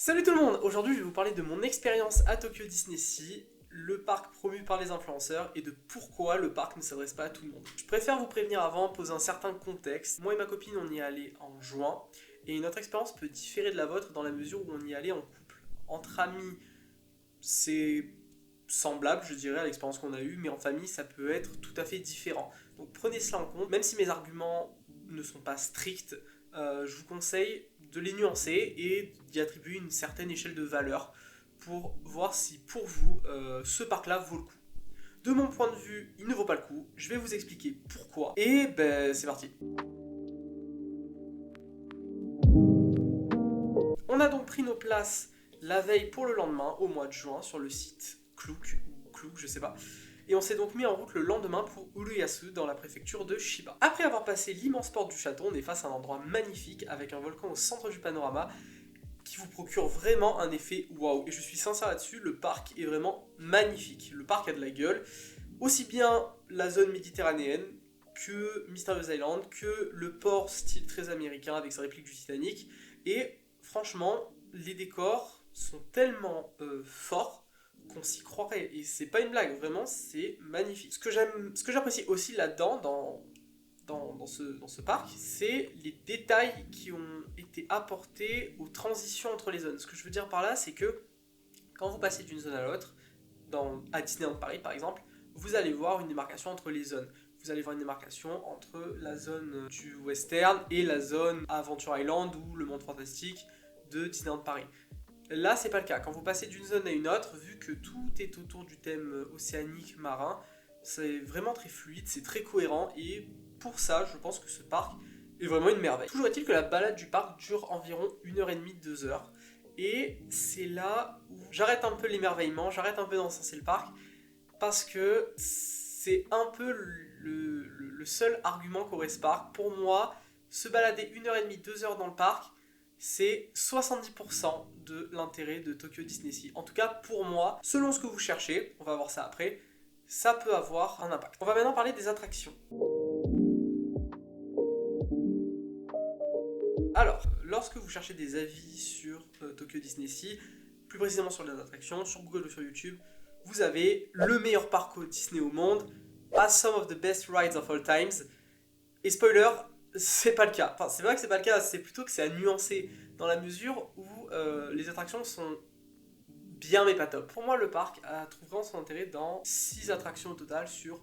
Salut tout le monde! Aujourd'hui je vais vous parler de mon expérience à Tokyo DisneySea, le parc promu par les influenceurs et de pourquoi le parc ne s'adresse pas à tout le monde. Je préfère vous prévenir avant, poser un certain contexte. Moi et ma copine on y est allé en juin et notre expérience peut différer de la vôtre dans la mesure où on y est allé en couple. Entre amis c'est semblable je dirais à l'expérience qu'on a eue, mais en famille ça peut être tout à fait différent. Donc prenez cela en compte, même si mes arguments ne sont pas stricts, je vous conseille de les nuancer et d'y attribuer une certaine échelle de valeur pour voir si pour vous ce parc-là vaut le coup. De mon point de vue, il ne vaut pas le coup. Je vais vous expliquer pourquoi. Et ben c'est parti. On a donc pris nos places la veille pour le lendemain, au mois de juin, sur le site Klook, ou Klook, je sais pas. Et on s'est donc mis en route le lendemain pour Urayasu dans la préfecture de Shiba. Après avoir passé l'immense porte du château, on est face à un endroit magnifique avec un volcan au centre du panorama qui vous procure vraiment un effet waouh. Et je suis sincère là-dessus, le parc est vraiment magnifique. Le parc a de la gueule. Aussi bien la zone méditerranéenne que Mysterious Island, que le port style très américain avec sa réplique du Titanic. Et franchement, les décors sont tellement forts qu'on s'y croirait. Et c'est pas une blague, vraiment, c'est magnifique. Ce que j'apprécie aussi là-dedans, dans ce parc, c'est les détails qui ont été apportés aux transitions entre les zones. Ce que je veux dire par là, c'est que quand vous passez d'une zone à l'autre, à Disneyland Paris par exemple, vous allez voir une démarcation entre les zones. Vous allez voir une démarcation entre la zone du western et la zone Adventure Island ou le monde fantastique de Disneyland Paris. Là, c'est pas le cas. Quand vous passez d'une zone à une autre, vu que tout est autour du thème océanique marin, c'est vraiment très fluide, c'est très cohérent et pour ça, je pense que ce parc est vraiment une merveille. Toujours est-il que la balade du parc dure environ 1h30, 2 heures. Et c'est là où j'arrête un peu l'émerveillement, j'arrête un peu d'encenser le parc, parce que c'est un peu le seul argument qu'aurait ce parc. Pour moi, se balader 1h30, 2 heures dans le parc, c'est 70% de l'intérêt de Tokyo DisneySea. En tout cas, pour moi, selon ce que vous cherchez, on va voir ça après, ça peut avoir un impact. On va maintenant parler des attractions. Alors, lorsque vous cherchez des avis sur Tokyo DisneySea, plus précisément sur les attractions, sur Google ou sur YouTube, vous avez le meilleur parc Disney au monde, as some of the best rides of all times. Et spoiler, c'est pas le cas. Enfin, c'est vrai que c'est pas le cas, c'est plutôt que c'est à nuancer dans la mesure où les attractions sont bien mais pas top. Pour moi, le parc a trouvé vraiment son intérêt dans 6 attractions au total sur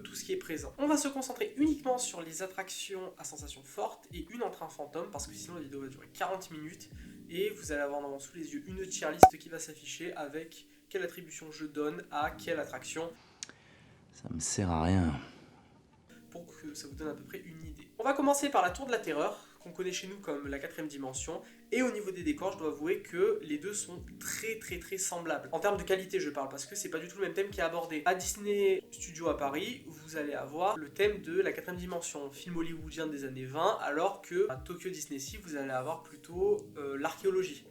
tout ce qui est présent. On va se concentrer uniquement sur les attractions à sensations fortes et une en train fantôme parce que sinon la vidéo va durer 40 minutes et vous allez avoir sous les yeux une tier list qui va s'afficher avec quelle attribution je donne à quelle attraction. Ça me sert à rien. Pour que ça vous donne à peu près une idée. On va commencer par la Tour de la Terreur, qu'on connaît chez nous comme la 4ème dimension, et au niveau des décors, je dois avouer que les deux sont très semblables. En termes de qualité, je parle, parce que c'est pas du tout le même thème qui est abordé. À Disney Studio à Paris, vous allez avoir le thème de la 4ème dimension, film hollywoodien des années 20, alors que à Tokyo DisneySea, vous allez avoir plutôt l'archéologie.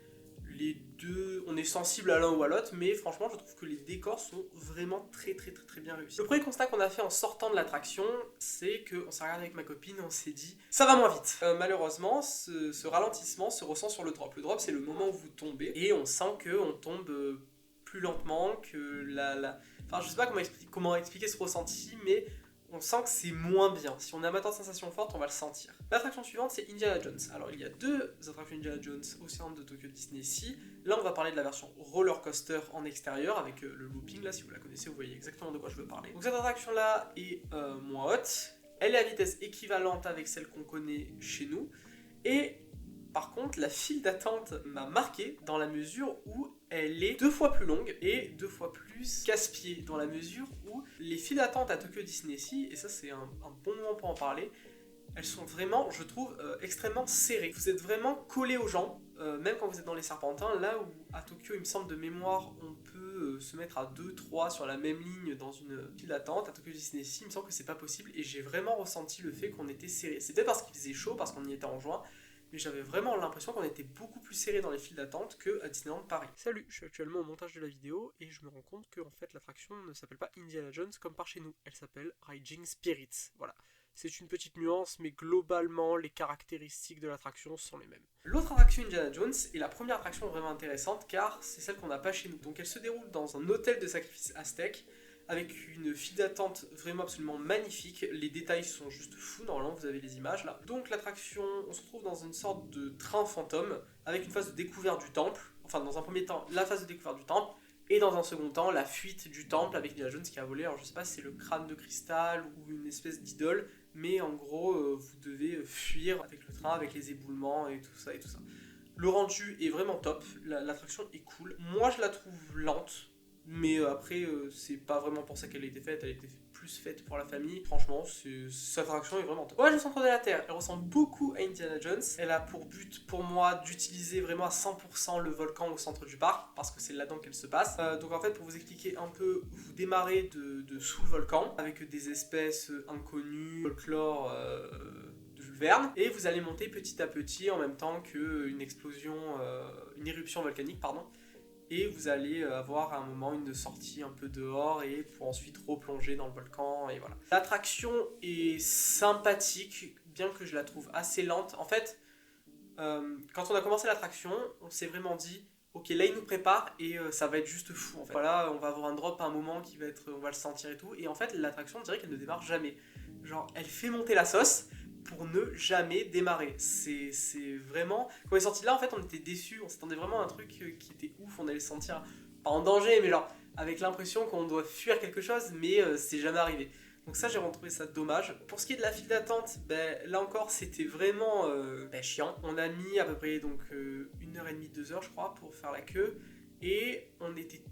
Les deux, on est sensible à l'un ou à l'autre, mais franchement, je trouve que les décors sont vraiment très bien réussis. Le premier constat qu'on a fait en sortant de l'attraction, c'est qu'on s'est regardé avec ma copine, on s'est dit, ça va moins vite. Malheureusement, ce ralentissement se ressent sur le drop. Le drop, c'est le moment où vous tombez, et on sent qu'on tombe plus lentement, que Enfin, je sais pas comment expliquer ce ressenti, mais on sent que c'est moins bien. Si on est amateur de sensations fortes, on va le sentir. L'attraction suivante, c'est Indiana Jones. Alors, il y a deux attractions Indiana Jones au sein de Tokyo DisneySea. Là, on va parler de la version roller coaster en extérieur avec le looping. Là, si vous la connaissez, vous voyez exactement de quoi je veux parler. Donc, cette attraction-là est moins haute. Elle est à vitesse équivalente avec celle qu'on connaît chez nous. Et par contre, la file d'attente m'a marqué dans la mesure où elle est 2 fois plus longue et 2 fois plus casse-pied, dans la mesure où les files d'attente à Tokyo DisneySea, et ça c'est un bon moment pour en parler, elles sont vraiment, je trouve, extrêmement serrées. Vous êtes vraiment collé aux gens, même quand vous êtes dans les serpentins, là où à Tokyo, il me semble de mémoire, on peut se mettre à 2-3 sur la même ligne dans une file d'attente. À Tokyo DisneySea, il me semble que c'est pas possible, et j'ai vraiment ressenti le fait qu'on était serré. C'est peut-être parce qu'il faisait chaud, parce qu'on y était en juin, mais j'avais vraiment l'impression qu'on était beaucoup plus serré dans les files d'attente qu'à Disneyland Paris. Salut, je suis actuellement au montage de la vidéo et je me rends compte que en fait l'attraction ne s'appelle pas Indiana Jones comme par chez nous, elle s'appelle Raging Spirits. Voilà, c'est une petite nuance, mais globalement, les caractéristiques de l'attraction sont les mêmes. L'autre attraction Indiana Jones est la première attraction vraiment intéressante, car c'est celle qu'on n'a pas chez nous. Donc elle se déroule dans un hôtel de sacrifice aztèque, avec une file d'attente vraiment absolument magnifique. Les détails sont juste fous, normalement vous avez les images là. Donc l'attraction, on se retrouve dans une sorte de train fantôme, avec une phase de découverte du temple. Enfin, dans un premier temps, la phase de découverte du temple, et dans un second temps, la fuite du temple avec Indiana Jones qui a volé. Alors je sais pas si c'est le crâne de cristal ou une espèce d'idole, mais en gros, vous devez fuir avec le train, avec les éboulements et tout ça et tout ça. Le rendu est vraiment top, l'attraction est cool. Moi je la trouve lente, mais après c'est pas vraiment pour ça qu'elle a été faite, elle a été plus faite pour la famille. Franchement, cette attraction est vraiment top. Ouais, le centre de la Terre, elle ressemble beaucoup à Indiana Jones. Elle a pour but, pour moi, d'utiliser vraiment à 100% le volcan au centre du parc, parce que c'est là-dedans qu'elle se passe. Donc en fait, pour vous expliquer un peu, vous démarrez de sous le volcan, avec des espèces inconnues, folklore de Jules Verne, et vous allez monter petit à petit en même temps qu'une explosion, une éruption volcanique, pardon. Et vous allez avoir à un moment une sortie un peu dehors et pour ensuite replonger dans le volcan et voilà. L'attraction est sympathique, bien que je la trouve assez lente. En fait, quand on a commencé l'attraction, on s'est vraiment dit ok, là il nous prépare et ça va être juste fou en fait. Voilà, on va avoir un drop à un moment qui va être, on va le sentir et tout. Et en fait, l'attraction, on dirait qu'elle ne démarre jamais. Genre, elle fait monter la sauce pour ne jamais démarrer. C'est vraiment... Quand on est sorti de là, en fait, on était déçus. On s'attendait vraiment à un truc qui était ouf. On allait se sentir, pas en danger, mais genre avec l'impression qu'on doit fuir quelque chose, mais c'est jamais arrivé. Donc ça, j'ai retrouvé ça dommage. Pour ce qui est de la file d'attente, là encore, c'était vraiment chiant. On a mis à peu près donc 1h30, 2h, je crois, pour faire la queue. Et on était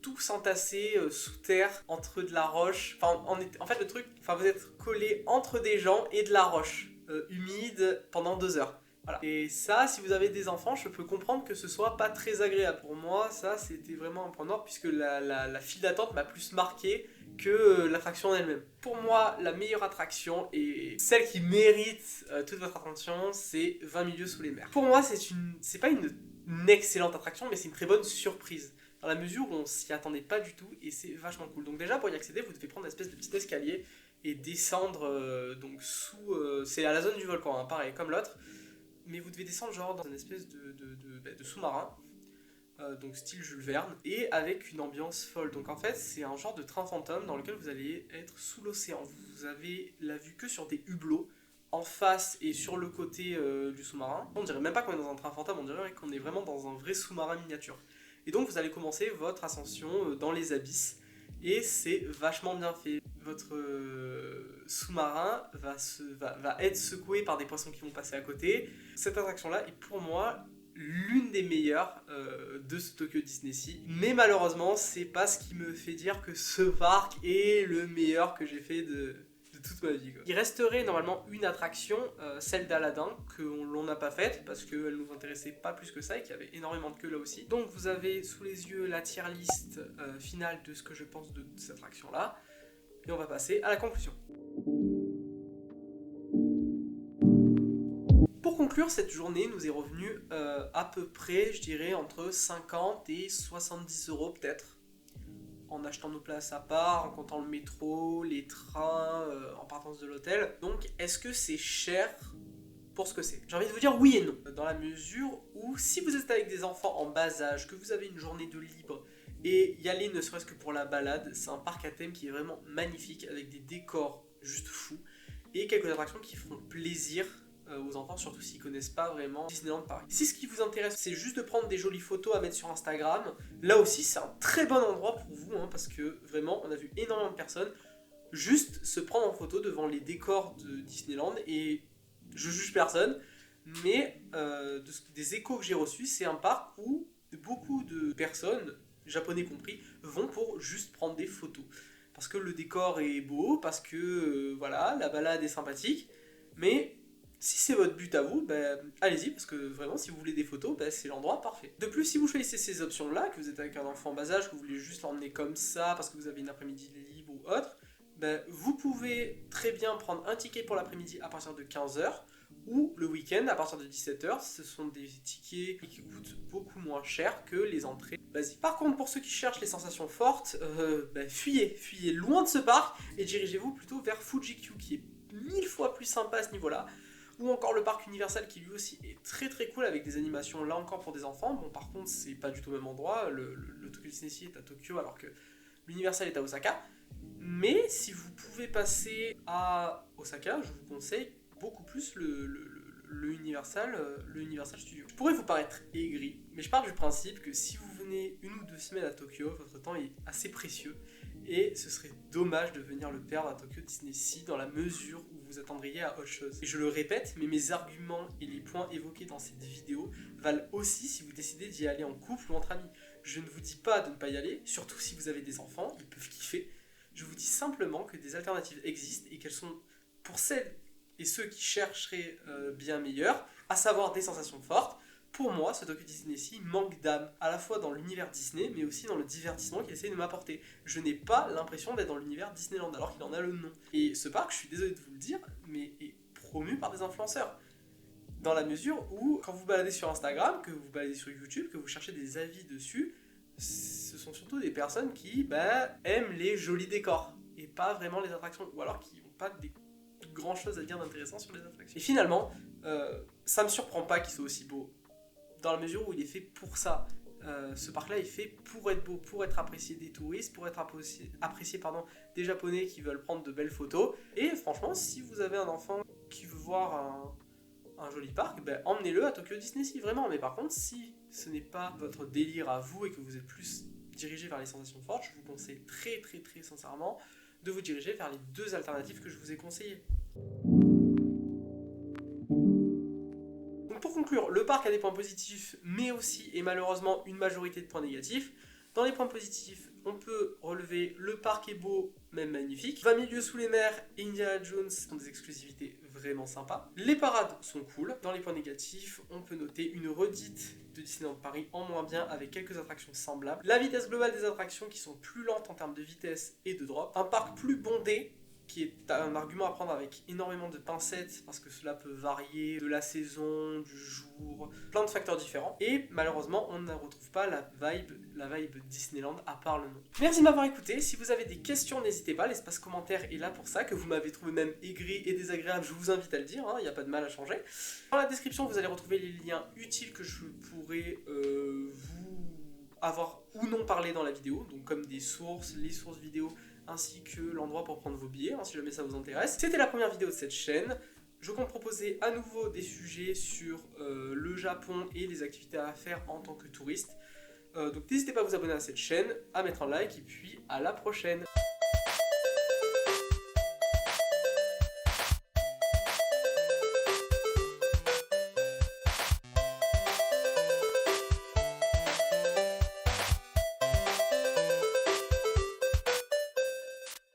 tous entassés sous terre, entre de la roche. En fait, le truc, vous êtes collés entre des gens et de la roche, humide, pendant 2 heures. Voilà. Et ça, si vous avez des enfants, je peux comprendre que ce soit pas très agréable. Pour moi, ça, c'était vraiment un point noir, puisque la file d'attente m'a plus marqué que l'attraction en elle-même. Pour moi, la meilleure attraction et celle qui mérite toute votre attention, c'est 20 milieux sous les mers. Pour moi, c'est pas une excellente attraction, mais c'est une très bonne surprise. Dans la mesure où on s'y attendait pas du tout et c'est vachement cool. Donc déjà pour y accéder vous devez prendre une espèce de petit escalier et descendre donc sous... c'est à la zone du volcan, hein, pareil comme l'autre. Mais vous devez descendre genre dans une espèce de sous-marin, donc style Jules Verne, et avec une ambiance folle. Donc en fait c'est un genre de train fantôme dans lequel vous allez être sous l'océan. Vous avez la vue que sur des hublots, en face et sur le côté du sous-marin. On dirait même pas qu'on est dans un train fantôme, on dirait qu'on est vraiment dans un vrai sous-marin miniature. Et donc vous allez commencer votre ascension dans les abysses et c'est vachement bien fait. Votre sous-marin va être secoué par des poissons qui vont passer à côté. Cette attraction-là est pour moi l'une des meilleures de ce Tokyo Disney Sea. Mais malheureusement, c'est pas ce qui me fait dire que ce parc est le meilleur que j'ai fait de toute ma vie, quoi. Il resterait normalement une attraction, celle d'Aladin, que l'on n'a pas faite parce qu'elle nous intéressait pas plus que ça et qu'il y avait énormément de queue là aussi. Donc vous avez sous les yeux la tier list finale de ce que je pense de cette attraction là. Et on va passer à la conclusion. Pour conclure, cette journée nous est revenue à peu près, je dirais, entre 50 et 70 euros peut-être. En achetant nos places à part, en comptant le métro, les trains, en partance de l'hôtel. Donc, est-ce que c'est cher pour ce que c'est? J'ai envie de vous dire oui et non. Dans la mesure où, si vous êtes avec des enfants en bas âge, que vous avez une journée de libre, et y aller ne serait-ce que pour la balade, c'est un parc à thème qui est vraiment magnifique, avec des décors juste fous, et quelques attractions qui feront plaisir aux enfants, surtout s'ils connaissent pas vraiment Disneyland Paris. Si ce qui vous intéresse, c'est juste de prendre des jolies photos à mettre sur Instagram, là aussi c'est un très bon endroit pour vous, hein, parce que vraiment on a vu énormément de personnes juste se prendre en photo devant les décors de Disneyland, et je juge personne, mais des échos que j'ai reçus, c'est un parc où beaucoup de personnes, japonais compris, vont pour juste prendre des photos. Parce que le décor est beau, parce que voilà, la balade est sympathique, mais si c'est votre but à vous, allez-y, parce que vraiment, si vous voulez des photos, c'est l'endroit parfait. De plus, si vous choisissez ces options-là, que vous êtes avec un enfant en bas âge, que vous voulez juste l'emmener comme ça, parce que vous avez une après-midi libre ou autre, vous pouvez très bien prendre un ticket pour l'après-midi à partir de 15h, ou le week-end à partir de 17h. Ce sont des tickets qui coûtent beaucoup moins cher que les entrées basiques. Par contre, pour ceux qui cherchent les sensations fortes, fuyez loin de ce parc et dirigez-vous plutôt vers Fuji-Q, qui est 1000 fois plus sympa à ce niveau-là. Ou encore le parc Universal qui lui aussi est très très cool avec des animations là encore pour des enfants. Bon, par contre, c'est pas du tout au même endroit. Le Tokyo Disney Sea est à Tokyo alors que l'Universal est à Osaka. Mais si vous pouvez passer à Osaka, je vous conseille beaucoup plus le Universal Studio. Je pourrais vous paraître aigri, mais je pars du principe que si vous venez 1 ou 2 semaines à Tokyo, votre temps est assez précieux. Et ce serait dommage de venir le perdre à Tokyo Disney Sea dans la mesure où vous attendriez à autre chose. Et je le répète, mais mes arguments et les points évoqués dans cette vidéo valent aussi si vous décidez d'y aller en couple ou entre amis. Je ne vous dis pas de ne pas y aller, surtout si vous avez des enfants, ils peuvent kiffer. Je vous dis simplement que des alternatives existent et qu'elles sont pour celles et ceux qui chercheraient bien meilleur, à savoir des sensations fortes. Pour moi, ce Tokyo Disney Sea manque d'âme, à la fois dans l'univers Disney, mais aussi dans le divertissement qu'il essaie de m'apporter. Je n'ai pas l'impression d'être dans l'univers Disneyland, alors qu'il en a le nom. Et ce parc, je suis désolé de vous le dire, mais est promu par des influenceurs. Dans la mesure où, quand vous baladez sur Instagram, que vous baladez sur YouTube, que vous cherchez des avis dessus, ce sont surtout des personnes qui aiment les jolis décors, et pas vraiment les attractions, ou alors qui n'ont pas des grand chose à dire d'intéressant sur les attractions. Et finalement, ça me surprend pas qu'il soit aussi beau, dans la mesure où il est fait pour ça. Ce parc-là est fait pour être beau, pour être apprécié des touristes, pour être apprécié des Japonais qui veulent prendre de belles photos. Et franchement, si vous avez un enfant qui veut voir un joli parc, emmenez-le à Tokyo Disney Sea, vraiment. Mais par contre, si ce n'est pas votre délire à vous et que vous êtes plus dirigé vers les sensations fortes, je vous conseille très très très sincèrement de vous diriger vers les 2 alternatives que je vous ai conseillées. Donc pour conclure, le parc a des points positifs, mais aussi et malheureusement une majorité de points négatifs. Dans les points positifs, on peut relever le parc est beau, même magnifique. 20 000 lieues sous les mers et Indiana Jones sont des exclusivités vraiment sympas. Les parades sont cool. Dans les points négatifs, on peut noter une redite de Disneyland Paris en moins bien avec quelques attractions semblables. La vitesse globale des attractions qui sont plus lentes en termes de vitesse et de drop. Un parc plus bondé, qui est un argument à prendre avec énormément de pincettes parce que cela peut varier de la saison, du jour, plein de facteurs différents. Et malheureusement, on ne retrouve pas la vibe Disneyland à part le nom. Merci de m'avoir écouté. Si vous avez des questions, n'hésitez pas. L'espace commentaire est là pour ça. Que vous m'avez trouvé même aigri et désagréable, je vous invite à le dire. Il n'y a pas de mal à changer. Dans la description, vous allez retrouver les liens utiles que je pourrais vous avoir ou non parlé dans la vidéo. Donc comme des sources, les sources vidéo, ainsi que l'endroit pour prendre vos billets, si jamais ça vous intéresse. C'était la première vidéo de cette chaîne. Je compte proposer à nouveau des sujets sur le Japon et les activités à faire en tant que touriste. Donc n'hésitez pas à vous abonner à cette chaîne, à mettre un like et puis à la prochaine.